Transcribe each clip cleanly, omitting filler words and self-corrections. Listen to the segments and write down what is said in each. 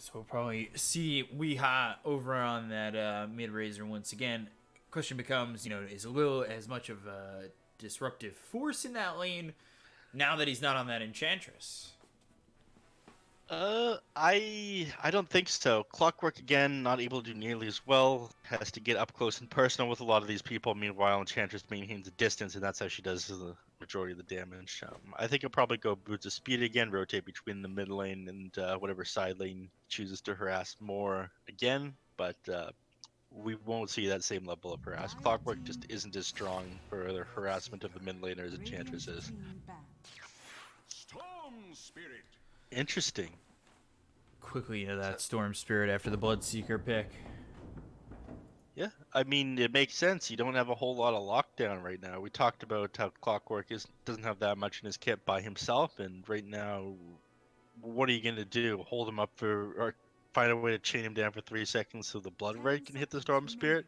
So we'll probably see Weeha over on that mid razor once again. Question becomes, is a little as much of a disruptive force in that lane now that he's not on that Enchantress? I don't think so. Clockwork again, not able to do nearly as well. Has to get up close and personal with a lot of these people. Meanwhile, Enchantress maintains a distance, and that's how she does the majority of the damage. I think he'll probably go Boots of Speed again, rotate between the mid lane and whatever side lane he chooses to harass more again. But we won't see that same level of harass. Clockwork just isn't as strong for the harassment of the mid laner as Enchantress is. Interesting. Quickly into that Storm Spirit after the Bloodseeker pick. Yeah, I mean, it makes sense. You don't have a whole lot of lockdown right now. We talked about how Clockwork doesn't have that much in his kit by himself, and right now, what are you gonna do? Hold him up or find a way to chain him down for 3 seconds so the Blood Red can hit the Storm Spirit?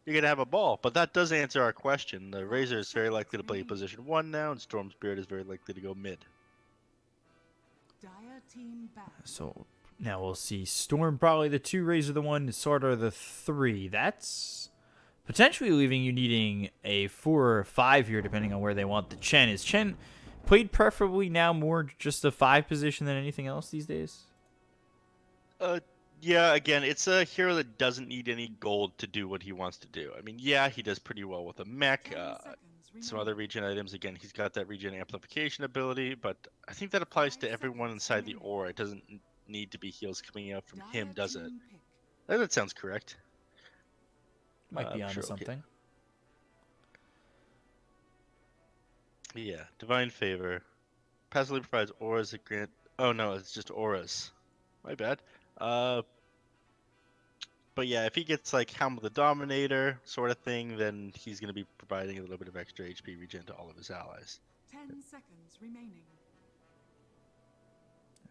You're gonna have a ball, but that does answer our question. The Razor is very likely to play position 1 now, and Storm Spirit is very likely to go mid. So now we'll see Storm probably the 2, Razor the 1, Sardar the 3. That's potentially leaving you needing a 4 or 5 here, depending on where they want the Chen. Is Chen played preferably now more just the 5 position than anything else these days? Yeah, again, it's a hero that doesn't need any gold to do what he wants to do. I mean, yeah, he does pretty well with a mech, some other regen items. Again, he's got that regen amplification ability, but I think that applies to everyone inside the aura. It doesn't need to be heals coming out from him, does it? That sounds correct. Might be onto sure, okay. something. Yeah, Divine Favor. Passively provides auras that grant... Oh no, it's just auras. My bad. But yeah, if he gets like Helm of the Dominator sort of thing, then he's going to be providing a little bit of extra HP regen to all of his allies. 10 seconds remaining.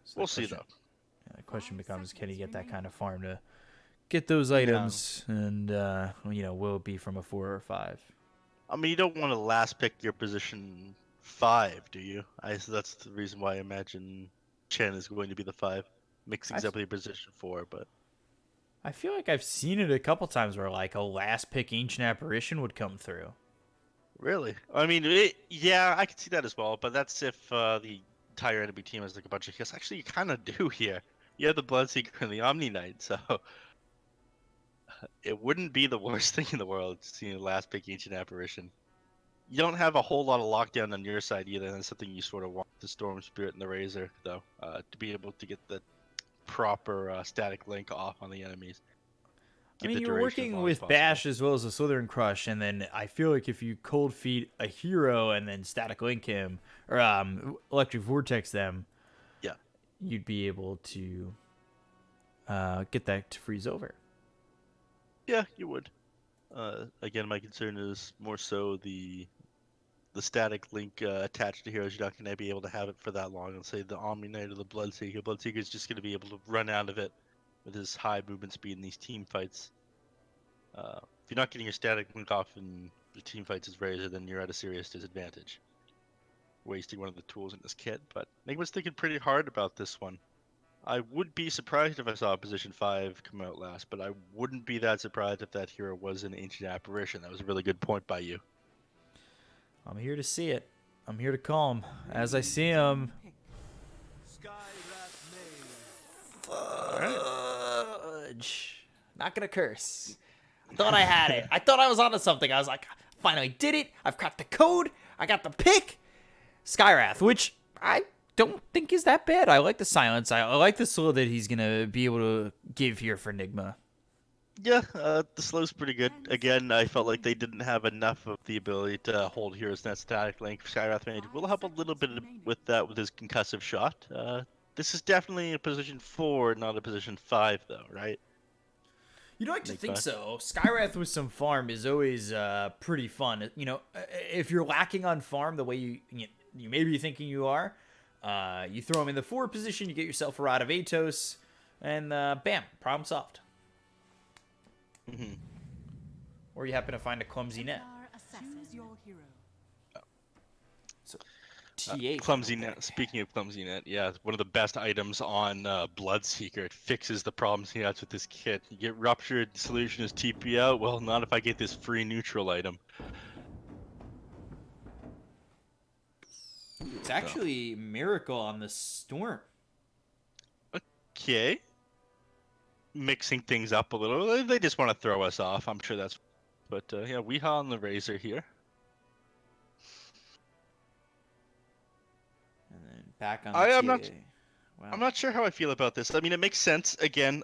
So we'll see though. Yeah, the question becomes, can he get that kind of farm to get those items? No. And, will it be from a 4 or 5? I mean, you don't want to last pick your position 5, do you? That's the reason why I imagine Chen is going to be the 5. Mixing up your position 4, but... I feel like I've seen it a couple times where like a last pick Ancient Apparition would come through. Really? I mean, yeah, I could see that as well, but that's if the entire enemy team has like a bunch of heals. Actually, you kind of do here. You have the Bloodseeker and the Omni Knight, so it wouldn't be the worst thing in the world seeing the last pick Ancient Apparition. You don't have a whole lot of lockdown on your side either, and that's something you sort of want the Storm Spirit and the Razor, though, to be able to get the proper static link off on the enemies. I mean, you're working with Bash as well as a Slithering Crush, and then I feel like if you Cold Feet a hero and then Static Link him, or Electric Vortex them, yeah, you'd be able to get that to freeze over. Yeah, you would. Again, my concern is more so the static link attached to heroes. You're not going to be able to have it for that long. Let's say the Omni Knight or the Bloodseeker. Bloodseeker is just going to be able to run out of it with his high movement speed in these team fights. If you're not getting your static link off in the team fights as Razor, then you're at a serious disadvantage. Wasting one of the tools in this kit. But Nigma's thinking pretty hard about this one. I would be surprised if I saw Position 5 come out last, but I wouldn't be that surprised if that hero was an Ancient Apparition. That was a really good point by you. I'm here to see it. I'm here to call him. As I see him. Fudge. Not gonna curse. I thought I had it. I thought I was onto something. I was like, finally did it. I've cracked the code. I got the pick. Skywrath, which I don't think is that bad. I like the silence. I like the slow that he's gonna be able to give here for Nigma. Yeah, the slow's pretty good. Again, I felt like they didn't have enough of the ability to hold heroes in that static link. Skywrath Mage will help a little bit with that with his concussive shot. This is definitely a position 4, not a position 5, though, right? You'd like to think so. Skywrath with some farm is always pretty fun. If you're lacking on farm the way you may be thinking you are, you throw him in the 4 position, you get yourself a Rod of Atos, and bam, problem solved. Mm-hmm. Or you happen to find a clumsy net. TA. Clumsy net. Speaking of clumsy net, yeah, one of the best items on Bloodseeker. It fixes the problems he has with this kit. You get ruptured, the solution is TP out. Well, not if I get this free neutral item. It's actually Miracle on the Storm. Okay. Mixing things up a little. They just want to throw us off. I'm sure that's. But yeah, Weehaw on the Razor here. And then back on the I'm TA. not. Wow. I'm not sure how I feel about this. I mean, it makes sense. Again,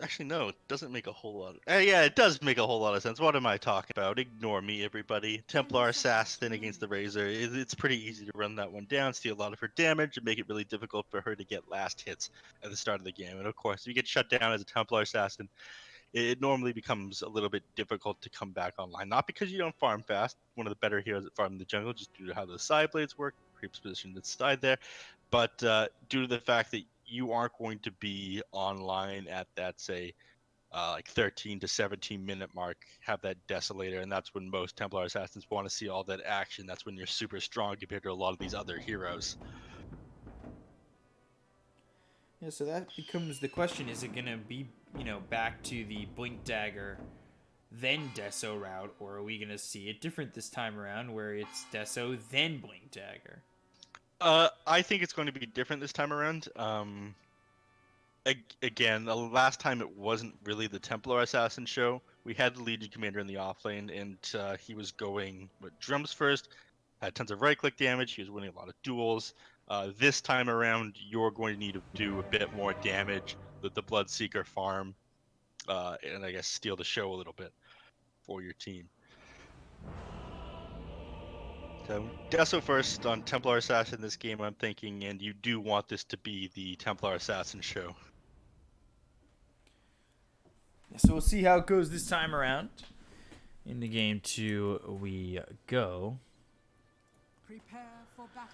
actually, no, it doesn't make a whole lot. Yeah, it does make a whole lot of sense. What am I talking about? Ignore me, everybody. Templar Assassin against the Razor. It's pretty easy to run that one down, steal a lot of her damage, and make it really difficult for her to get last hits at the start of the game. And of course, if you get shut down as a Templar Assassin, it normally becomes a little bit difficult to come back online. Not because you don't farm fast. One of the better heroes at farming the jungle, just due to how the side blades work, creeps positioned inside there. But due to the fact that you aren't going to be online at that, say, like 13 to 17 minute mark, have that Desolator, and that's when most Templar Assassins want to see all that action. That's when you're super strong compared to a lot of these other heroes. Yeah, so that becomes the question: is it gonna be, back to the Blink Dagger, then Deso route, or are we gonna see it different this time around, where it's Deso then Blink Dagger? I think it's going to be different this time around. Again, the last time it wasn't really the Templar Assassin show. We had the Legion Commander in the offlane, and he was going with drums first, had tons of right-click damage. He was winning a lot of duels. This time around, you're going to need to do a bit more damage with the Bloodseeker farm, and I guess steal the show a little bit for your team. So, Deso first on Templar Assassin this game, I'm thinking, and you do want this to be the Templar Assassin show. So we'll see how it goes this time around. Into game 2 we go. Prepare for battle.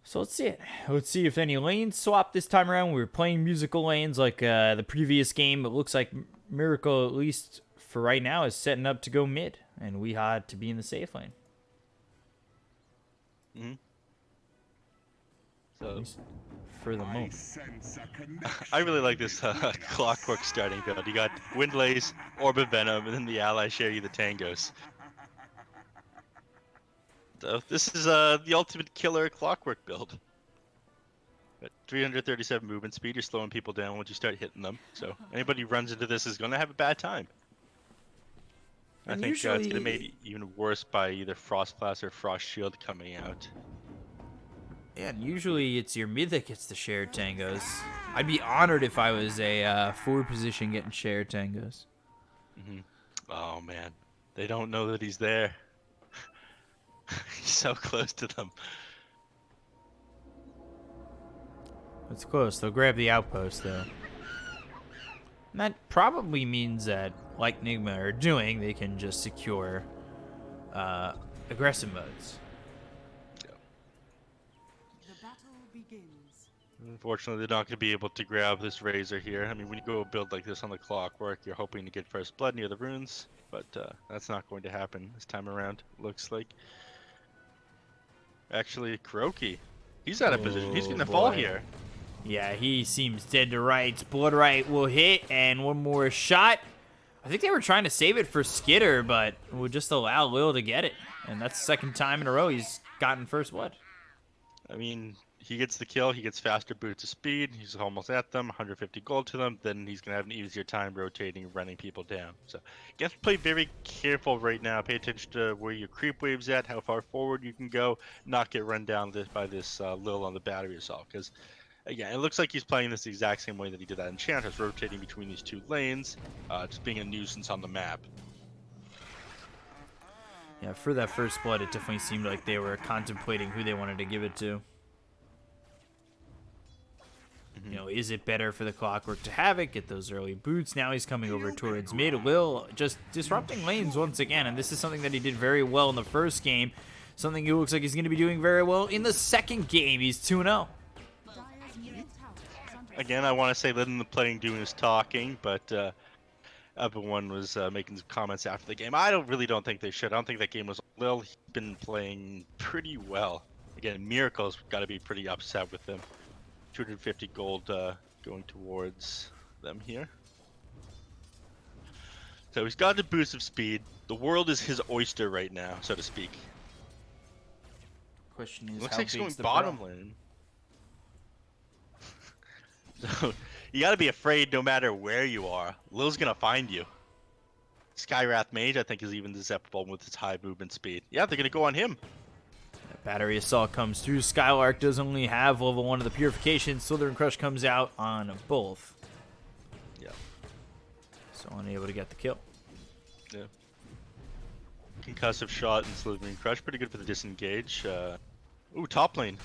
So let's see it. Let's see if any lanes swap this time around. We were playing musical lanes like the previous game. It looks like Miracle, at least for right now, is setting up to go mid, and we had to be in the safe lane. Mm-hmm. So for the moment. I really like this Clockwork starting build. You got Windlaze, Orb of Venom, and then the allies share you the Tangos. So this is the ultimate killer Clockwork build. At 337 movement speed, you're slowing people down once you start hitting them. So anybody who runs into this is going to have a bad time. I think it's going to be made even worse by either Frost Blast or Frost Shield coming out. Yeah, and usually it's your mid that gets the shared tangos. I'd be honored if I was a forward position getting shared tangos. Mm-hmm. Oh man, they don't know that he's there. He's so close to them. It's close. They'll grab the outpost though. And that probably means that, like Nigma are doing, they can just secure aggressive modes. Unfortunately, they're not going to be able to grab this Razor here. I mean, when you go build like this on the Clockwork, you're hoping to get first blood near the runes, but that's not going to happen this time around, looks like. Actually, Kuroki, he's out of position. He's going to fall here. Yeah, he seems dead to rights. Blood right will hit, and one more shot. I think they were trying to save it for Skitter, but would just allow Lil to get it. And that's the second time in a row he's gotten first blood. I mean, he gets the kill, he gets faster boots of speed, he's almost at them, 150 gold to them, then he's going to have an easier time rotating and running people down. So you have to play very careful right now. Pay attention to where your creep wave's at, how far forward you can go, not get run down by this Lil on the battery assault. Because, again, it looks like he's playing this the exact same way that he did that Enchantress, rotating between these two lanes, just being a nuisance on the map. Yeah, for that first blood, it definitely seemed like they were contemplating who they wanted to give it to. You know, is it better for the Clockwork to have it, get those early boots? Now he's coming over towards mid. Lil just disrupting lanes once again, and this is something that he did very well in the first game. Something he looks like he's going to be doing very well in the second game. He's 2-0. Again, I want to say letting the playing do his talking, but everyone was making some comments after the game. I really don't think they should. I don't think that game was Lil. He's been playing pretty well Again, Miracle's got to be pretty upset with them. 250 gold going towards them here. So he's got a boost of speed. The world is his oyster right now, so to speak. Question is, Looks how like he's going big's the bottom pro? lane. So you gotta be afraid no matter where you are. Lil's gonna find you. Skywrath Mage, I think, is even susceptible with its high movement speed. Yeah, they're gonna go on him. Battery Assault comes through. Skylark does only have level 1 of the Purification. Slither and Crush comes out on both. Yeah. So unable to get the kill. Yeah. Concussive shot and Slithering Crush, pretty good for the disengage. Ooh, top lane.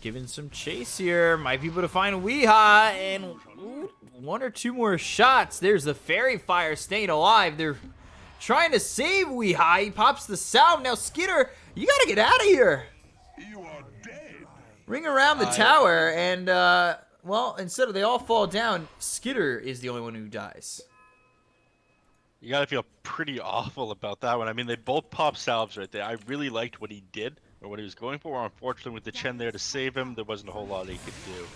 Giving some chase here. Might be able to find Weeha. And ooh, 1 or 2 more shots. There's the Fairy Fire staying alive. They're trying to save Weeha. He pops the sound. Now, Skitter, you gotta get out of here. You are dead. Ring around the tower, and, well, instead of they all fall down, Skitter is the only one who dies. You gotta feel pretty awful about that one. I mean, they both popped salves right there. I really liked what he did, or what he was going for. Unfortunately, with the Chen there to save him, there wasn't a whole lot he could do.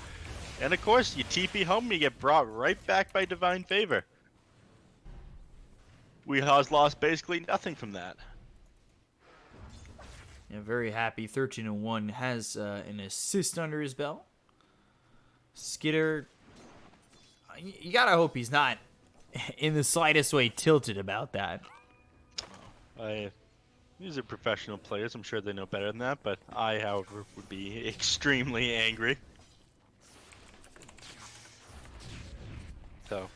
And of course, you TP home, you get brought right back by Divine Favor. Weeha's lost basically nothing from that. Yeah, very happy. 13-1 has an assist under his belt. Skitter, you gotta hope he's not in the slightest way tilted about that. These are professional players. I'm sure they know better than that, but I, however, would be extremely angry. So,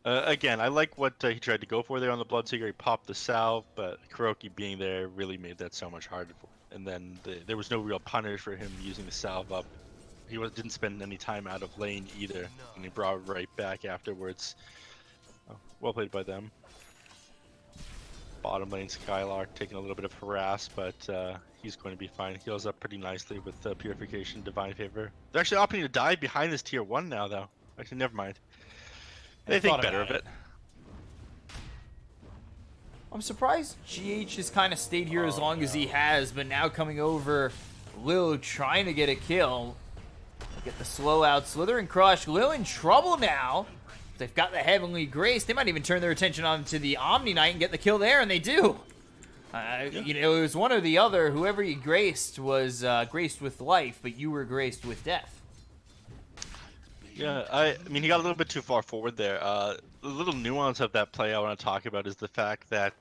again, I like what he tried to go for there on the Bloodseeker. He popped the salve, but Kuroki being there really made that so much harder for him. And then there was no real punish for him using the salve up. He didn't spend any time out of lane either, and he brought it right back afterwards. Oh, well played by them. Bottom lane Skylark taking a little bit of harass, but he's going to be fine. Heals up pretty nicely with Purification, Divine Favor. They're actually opting to dive behind this tier 1 now, though. Actually, never mind. They think better of it. I'm surprised GH has kind of stayed here as long as he has, but now coming over, Lil trying to get a kill. Get the slow out, Slither and Crush. Lil in trouble now. They've got the Heavenly Grace. They might even turn their attention onto the Omni Knight and get the kill there, and they do. You know, it was one or the other. Whoever you graced was graced with life, but you were graced with death. Yeah, I mean, he got a little bit too far forward there. The little nuance of that play I want to talk about is the fact that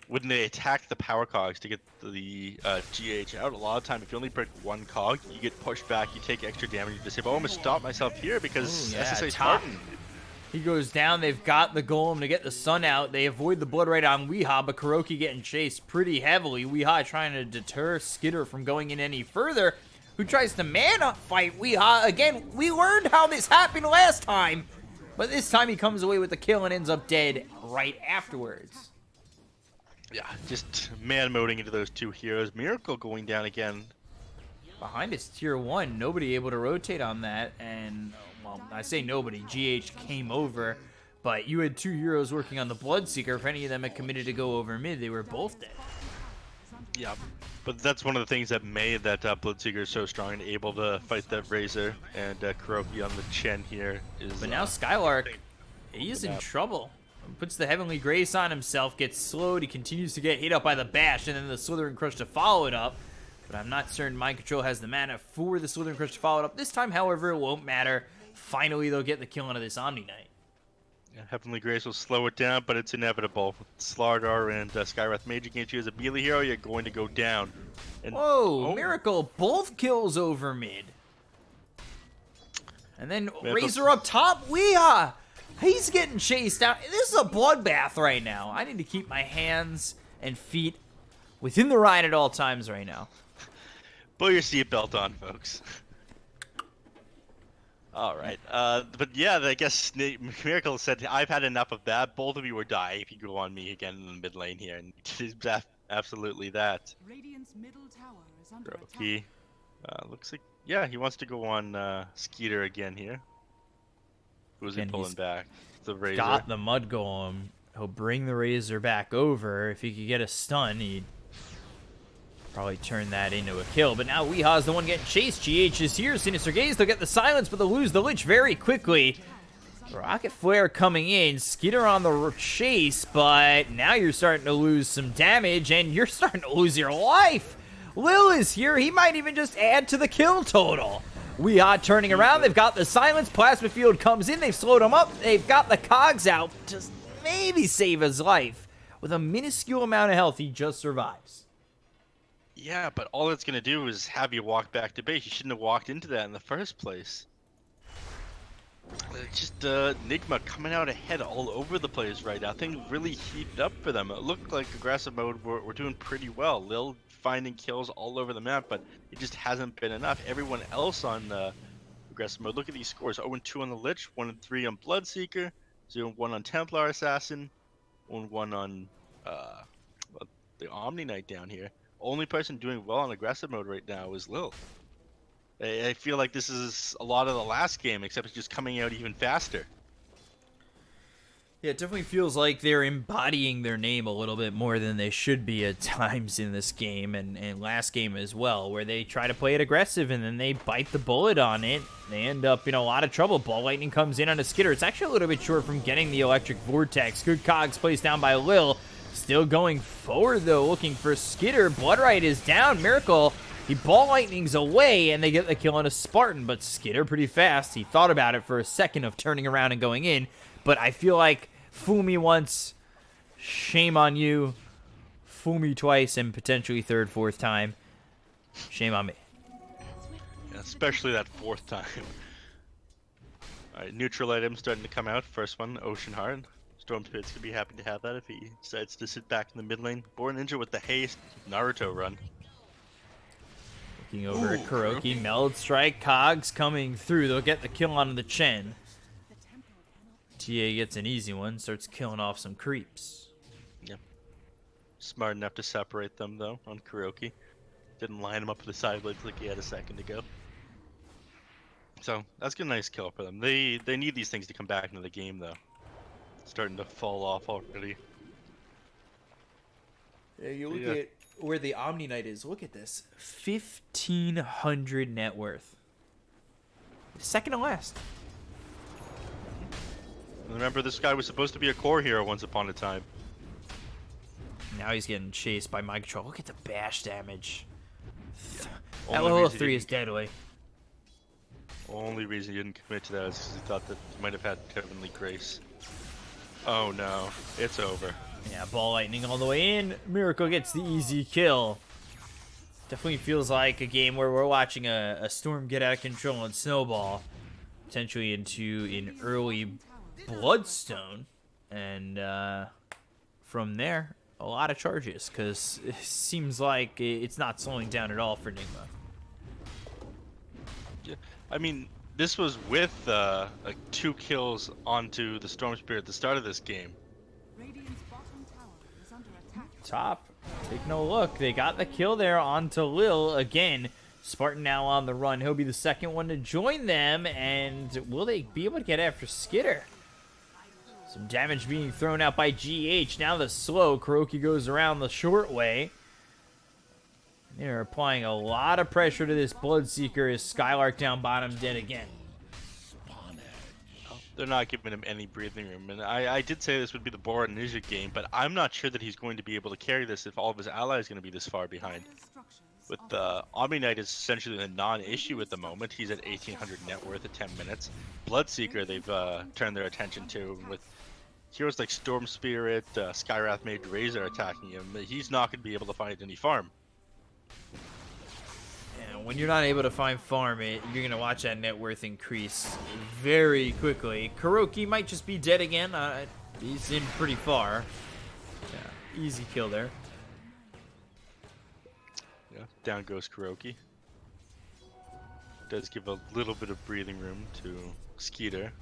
when they attack the power cogs to get the GH out, a lot of time if you only break one cog, you get pushed back, you take extra damage, you just say, oh, I'm going to stop myself here because Ooh, yeah, SSA's top. hardened. He goes down. They've got the golem to get the sun out. They avoid the blood right on Weeha, but Kuroki getting chased pretty heavily. Weeha trying to deter Skitter from going in any further, who tries to man-up fight Weeha. Again, we learned how this happened last time, but this time he comes away with the kill and ends up dead right afterwards. Yeah, just man-moding into those two heroes. Miracle going down again. Behind us, tier 1, nobody able to rotate on that, and, well, I say nobody, GH came over, but you had 2 heroes working on the Bloodseeker. If any of them had committed to go over mid, they were both dead. Yeah, but that's one of the things that made that Bloodseeker so strong and able to fight that Razor, and Kuroki on the Chen here is... But now Skylark, he's in trouble. Puts the Heavenly Grace on himself, gets slowed, he continues to get hit up by the Bash, and then the Slither and Crush to follow it up. But I'm not certain Mind Control has the mana for the Slither and Crush to follow it up. This time, however, it won't matter. Finally, they'll get the kill onto this Omni Knight. Yeah, Heavenly Grace will slow it down, but it's inevitable. With StarLadder and Skywrath Mage against you as a melee hero, you're going to go down. And, Whoa, Miracle, both kills over mid. And then Razor up top, Weeha! He's getting chased out. This is a bloodbath right now. I need to keep my hands and feet within the ride at all times right now. Put your seatbelt on, folks. All right. But yeah, I guess Miracle said, I've had enough of that. Both of you will die if you go on me again in the mid lane here. And it's absolutely that. Radiant's middle tower is under attack. He looks like, yeah, he wants to go on Skeeter again here. Who's he pulling back? The Razor. Got the Mud Golem. He'll bring the Razor back over. If he could get a stun, he'd Probably turn that into a kill, but now Weeha's the one getting chased. GH is here. Sinister Gaze, they'll get the silence, but they'll lose the Lich very quickly. Rocket Flare coming in, Skitter on the chase, but now you're starting to lose some damage, and you're starting to lose your life. Lil is here. He might even just add to the kill total. Weeha turning around. They've got the silence. Plasma Field comes in. They've slowed him up. They've got the cogs out. Just maybe save his life. With a minuscule amount of health, he just survives. Yeah, but all it's going to do is have you walk back to base. You shouldn't have walked into that in the first place. It's just Nigma coming out ahead all over the place right now. Things really heated up for them. It looked like aggressive mode were doing pretty well. Lil finding kills all over the map, but it just hasn't been enough. Everyone else on aggressive mode, look at these scores. 0-2 on the Lich, 1-3 on Bloodseeker, 0-1 on Templar Assassin, 1-1 on the Omni Knight down here. Only person doing well on aggressive mode right now is Lil. I feel like this is a lot of the last game, except it's just coming out even faster. Yeah, it definitely feels like they're embodying their name a little bit more than they should be at times in this game and last game as well, where they try to play it aggressive and then they bite the bullet on it. They end up in a lot of trouble. Ball Lightning comes in on a Skitter. It's actually a little bit short from getting the Electric Vortex. Good cogs placed down by Lil. Still going forward, though, looking for Skitter. Bloodright is down. Miracle, he Ball Lightnings away, and they get the kill on a Spartan, but Skitter pretty fast. He thought about it for a second of turning around and going in, but I feel like fool me once, shame on you. Fool me twice, and potentially third, fourth time, shame on me. Yeah, especially that fourth time. Alright, neutral items starting to come out. First one, Ocean Heart. Storm Spirit's gonna be happy to have that if he decides to sit back in the mid lane. Born Ninja with the haste Naruto run. Looking over at Kuroki, Meld Strike, cogs coming through. They'll get the kill on the Chen. TA gets an easy one, starts killing off some creeps. Yep. Smart enough to separate them though on Kuroki. Didn't line him up with the side legs like he had a second ago. So that's a nice kill for them. They need these things to come back into the game though. Starting to fall off already. Yeah, you look at where the Omni Knight is. Look at this. 1,500 net worth. Second to last. Remember, this guy was supposed to be a core hero once upon a time. Now he's getting chased by Mind Control. Look at the bash damage. Only That level reason 3 he is deadly. Only reason he didn't commit to that is because he thought that he might have had Heavenly Grace. Oh no, it's over. Yeah, Ball Lightning all the way in. Miracle gets the easy kill. Definitely feels like a game where we're watching a Storm get out of control and snowball. Potentially into an early Bloodstone. And from there, a lot of charges. Because it seems like it's not slowing down at all for Nigma. Yeah, I mean, this was with like 2 kills onto the Storm Spirit at the start of this game. Radiant's bottom tower is under attack. Top, taking a look. They got the kill there onto Lil. Again, Spartan now on the run. He'll be the second one to join them. And will they be able to get after Skitter? Some damage being thrown out by GH. Now the slow. Kuroki goes around the short way. They're applying a lot of pressure to this Bloodseeker as Skylark down bottom dead again. They're not giving him any breathing room. And I did say this would be the Bora Ninja game, but I'm not sure that he's going to be able to carry this if all of his allies are going to be this far behind. With Omni Knight is essentially a non-issue at the moment. He's at 1,800 net worth at 10 minutes. Bloodseeker they've turned their attention to. With heroes like Storm Spirit, Skywrath Mage Razor attacking him, he's not going to be able to find any farm. And when you're not able to find farm it, you're going to watch that net worth increase very quickly. Kuroki might just be dead again. He's in pretty far. Yeah, easy kill there. Yeah, down goes Kuroki. Does give a little bit of breathing room to Skeeter.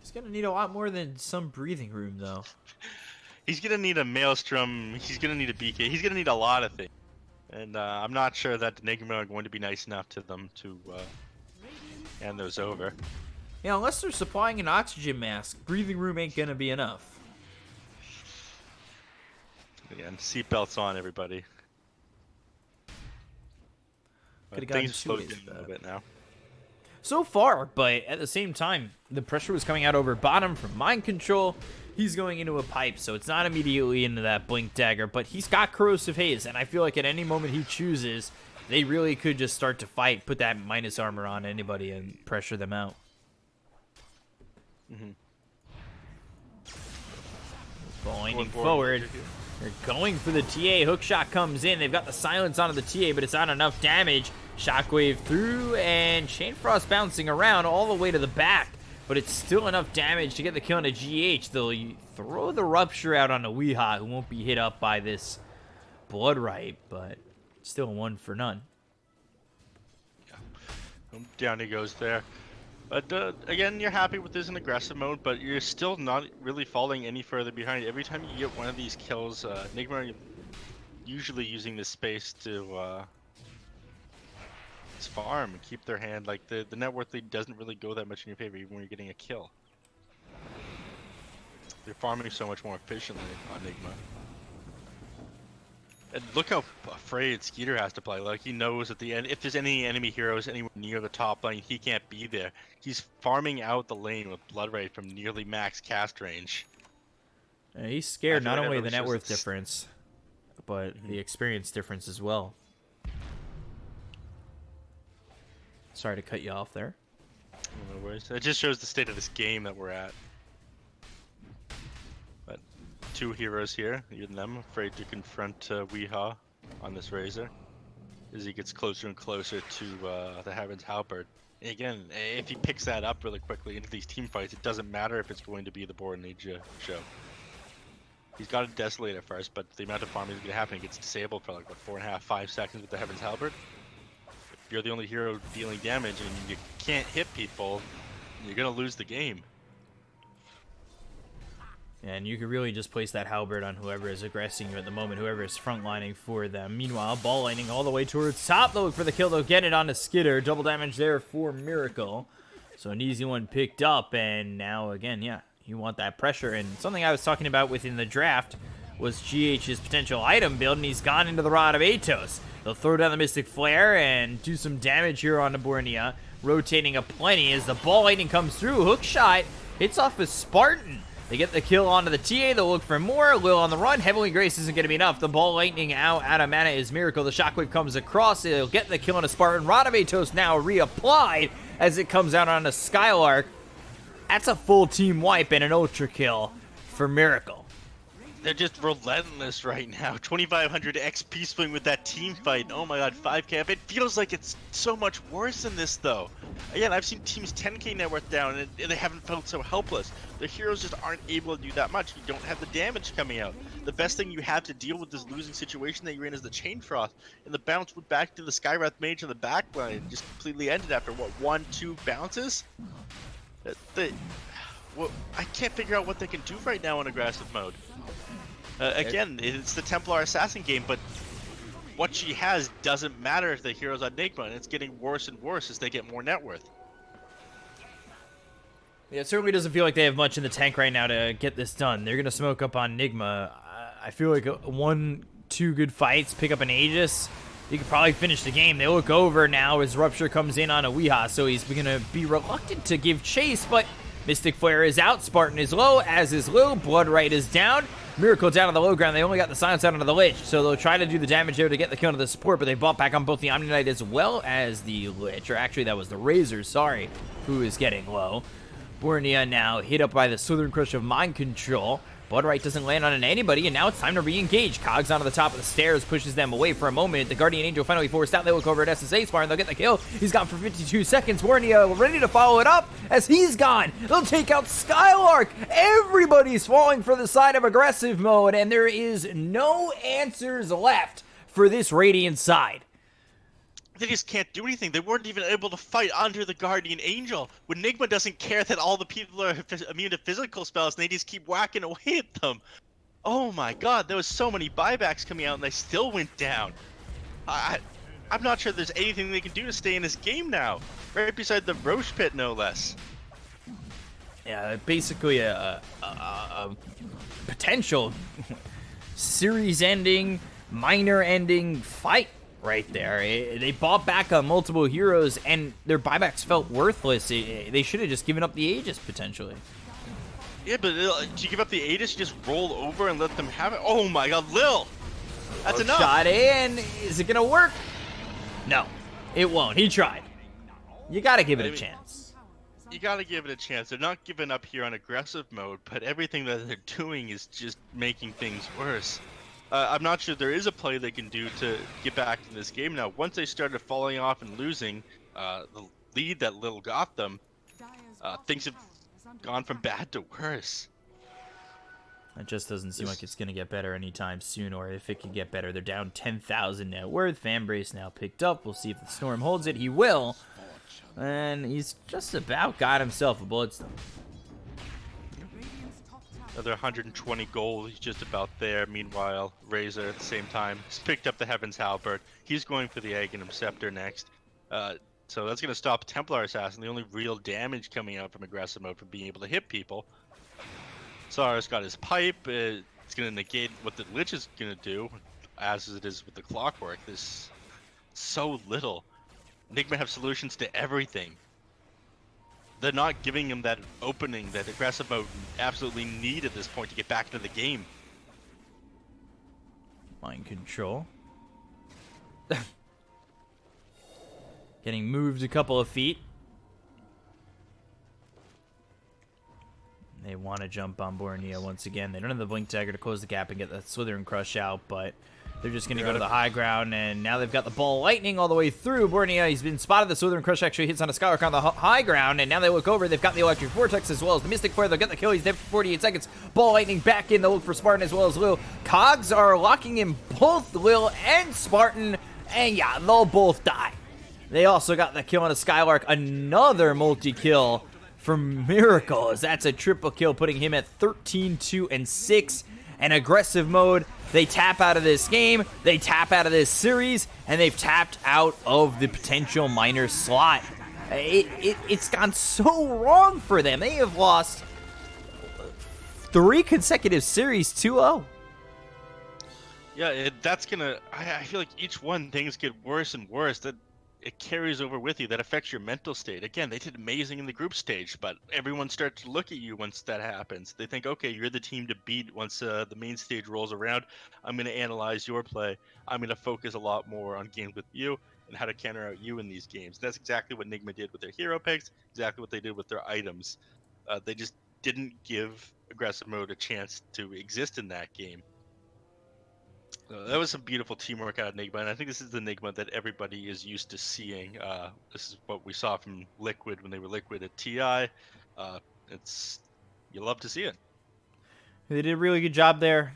He's going to need a lot more than some breathing room, though. He's going to need a Maelstrom. He's going to need a BK. He's going to need a lot of things. And I'm not sure that the Nigma are going to be nice enough to them to hand those over. Yeah, unless they're supplying an oxygen mask, breathing room ain't going to be enough. Again, seatbelts on, everybody. Could've gotten Things slowed two down a little bit now. So far, but at the same time, the pressure was coming out over bottom from mind control. He's going into a pipe, so it's not immediately into that blink dagger, but he's got corrosive haze, and I feel like at any moment he chooses, they really could just start to fight, put that minus armor on anybody, and pressure them out. Going forward. They're going for the TA. Hookshot comes in. They've got the silence onto the TA, but it's not enough damage. Shockwave through, and Chain Frost bouncing around all the way to the back. But it's still enough damage to get the kill on a GH. They'll throw the Rupture out on a Weehaw, who won't be hit up by this Blood Right, but still 1 for none. Yeah. Down he goes there. But again, you're happy with this in aggressive mode, but you're still not really falling any further behind. Every time you get one of these kills, Nigma usually using this space to farm and keep their hand. Like the net worth lead doesn't really go that much in your favor, even when you're getting a kill. They're farming so much more efficiently on Nigma. And look how afraid Skeeter has to play. Like, he knows at the end, if there's any enemy heroes anywhere near the top lane, he can't be there. He's farming out the lane with Blood Rage from nearly max cast range. He's scared not only the net worth difference, but the experience difference as well. Sorry to cut you off there. No worries. It just shows the state of this game that we're at. But 2 heroes here, even them, afraid to confront Weehaw on this Razor as he gets closer and closer to the Heaven's Halberd. And again, if he picks that up really quickly into these team fights, it doesn't matter if it's going to be the Board Ninja show. He's got to desolate at first, but the amount of farming is going to happen, he gets disabled for like, what, 4.5, 5 seconds with the Heaven's Halberd. If you're the only hero dealing damage and you can't hit people, you're going to lose the game. And you could really just place that halberd on whoever is aggressing you at the moment, whoever is frontlining for them. Meanwhile, ball lining all the way towards top. They'll look for the kill. They'll get it on the Skitter. Double damage there for Miracle. So an easy one picked up. And now, again, yeah, you want that pressure. And something I was talking about within the draft was GH's potential item build, and he's gone into the Rod of Atos. They'll throw down the Mystic Flare and do some damage here on the Bornea, rotating a plenty as the ball lightning comes through. Hook shot hits off a Spartan. They get the kill onto the TA. They'll look for more. Lil on the run. Heavenly Grace isn't going to be enough. The ball lightning out of mana is Miracle. The Shockwave comes across. They'll get the kill on a Spartan. Rod of Atos now reapplied as it comes out on a Skylark. That's a full team wipe and an ultra kill for Miracle. They're just relentless right now. 2,500 XP swing with that team fight. Oh my god, 5 camp. It feels like it's so much worse than this, though. Again, I've seen teams 10k net worth down, and they haven't felt so helpless. The heroes just aren't able to do that much. You don't have the damage coming out. The best thing you have to deal with this losing situation that you're in is the Chain Frost. And the bounce went back to the Skywrath Mage on the back line. Just completely ended after, what, 1-2 bounces? Well, I can't figure out what they can do right now in aggressive mode. Again, it's the Templar Assassin game, but what she has doesn't matter if the hero's on Nigma, and it's getting worse and worse as they get more net worth. Yeah, it certainly doesn't feel like they have much in the tank right now to get this done. They're going to smoke up on Nigma. I feel like 1-2 good fights, pick up an Aegis, you could probably finish the game. They look over now as Rupture comes in on a Weehaw, so he's going to be reluctant to give chase, but Mystic Flare is out, Spartan is low, as is Lil, Blood Right is down. Miracle down on the low ground. They only got the silence out onto the Lich, so they'll try to do the damage there to get the kill into the support, but they bought back on both the Omni Knight as well as the Lich, or actually that was the Razor, sorry, who is getting low. Bornea now hit up by the Southern Crush of Mind Control. Blood Right doesn't land on anybody, and now it's time to re-engage. Cogs onto the top of the stairs, pushes them away for a moment. The Guardian Angel finally forced out. They look over at SSA Spar, and they'll get the kill. He's gone for 52 seconds. Bornea ready to follow it up as he's gone. They'll take out Skylark. Everybody's falling for the side of aggressive mode, and there is no answers left for this Radiant side. They just can't do anything. They weren't even able to fight under the Guardian Angel. When Nigma doesn't care that all the people are immune to physical spells, and they just keep whacking away at them. Oh my god, there was so many buybacks coming out, and they still went down. I'm not sure there's anything they can do to stay in this game now. Right beside the Roche Pit, no less. Yeah, basically a potential series-ending, minor-ending fight right there. They bought back on multiple heroes, and their buybacks felt worthless. They should have just given up the Aegis, potentially. Yeah, but do you give up the Aegis, you just roll over and let them have it? Oh my god, Lil! That's enough! Shot in. Is it going to work? No, it won't. He tried. You got to give it a chance. You gotta give it a chance. They're not giving up here on aggressive mode, but everything that they're doing is just making things worse. I'm not sure there is a play they can do to get back in this game now. Once they started falling off and losing the lead that Lil got them, things have gone from bad to worse. It just doesn't seem like it's going to get better anytime soon, or if it can get better. They're down 10,000 net worth. Fanbrace now picked up. We'll see if the Storm holds it. He will. And he's just about got himself a Bloodstone. Another 120 gold. He's just about there. Meanwhile, Razor at the same time has picked up the Heaven's Halberd. He's going for the Aghanim Scepter next. So that's going to stop Templar Assassin. The only real damage coming out from aggressive mode from being able to hit people. Sarah's got his pipe. It's going to negate what the Lich is going to do, as it is with the Clockwork. There's so little. Nigma have solutions to everything. They're not giving him that opening that aggressive mode absolutely need at this point to get back into the game. Mind control. Getting moved a couple of feet. They want to jump on Borneo once again. They don't have the Blink Dagger to close the gap and get that Slither Crush out, but they're just going to go to the high ground, and now they've got the Ball Lightning all the way through. Borneo, he's been spotted. The Slither Crush actually hits on a Skylark on the high ground, and now they look over. They've got the Electric Vortex as well as the Mystic Flare. They'll get the kill. He's dead for 48 seconds. Ball Lightning back in. They'll look for Spartan as well as Lil. Cogs are locking in both Lil and Spartan, and yeah, they'll both die. They also got the kill on a Skylark. Another multi-kill from Miracles. That's a triple kill, putting him at 13, 2, and 6. And aggressive mode, they tap out of this game, they tap out of this series, and they've tapped out of the potential minor slot. It's gone so wrong for them. They have lost 3 consecutive series 2-0. Yeah, that's gonna. I feel like each one things get worse and worse. That it carries over with you. That affects your mental state. Again, they did amazing in the group stage, but everyone starts to look at you once that happens. They think, okay, you're the team to beat once the main stage rolls around. I'm going to analyze your play. I'm going to focus a lot more on games with you and how to counter out you in these games. That's exactly what Nigma did with their hero picks, exactly what they did with their items. They just didn't give aggressive mode a chance to exist in that game. That was some beautiful teamwork out of Nigma, and I think this is the Nigma that everybody is used to seeing. This is what we saw from Liquid when they were Liquid at TI. You love to see it. They did a really good job there.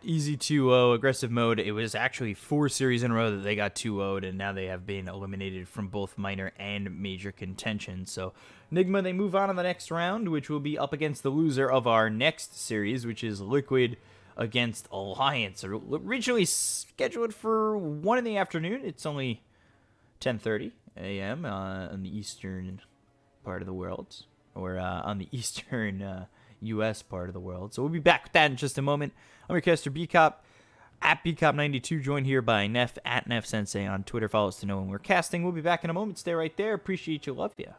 Easy 2-0, aggressive mode. It was actually 4 series in a row that they got 2-0'd, and now they have been eliminated from both minor and major contention. So Nigma, they move on to the next round, which will be up against the loser of our next series, which is Liquid against Alliance. Originally scheduled for 1 in the afternoon. It's only 10:30 a.m. On the eastern part of the world, or on the eastern U.S. part of the world. So we'll be back with that in just a moment. I'm your caster Bkop at Bkop92, joined here by Neph at nephsensei on Twitter. Follow us to know when we're casting. We'll be back in a moment. Stay right there. Appreciate you. Love ya.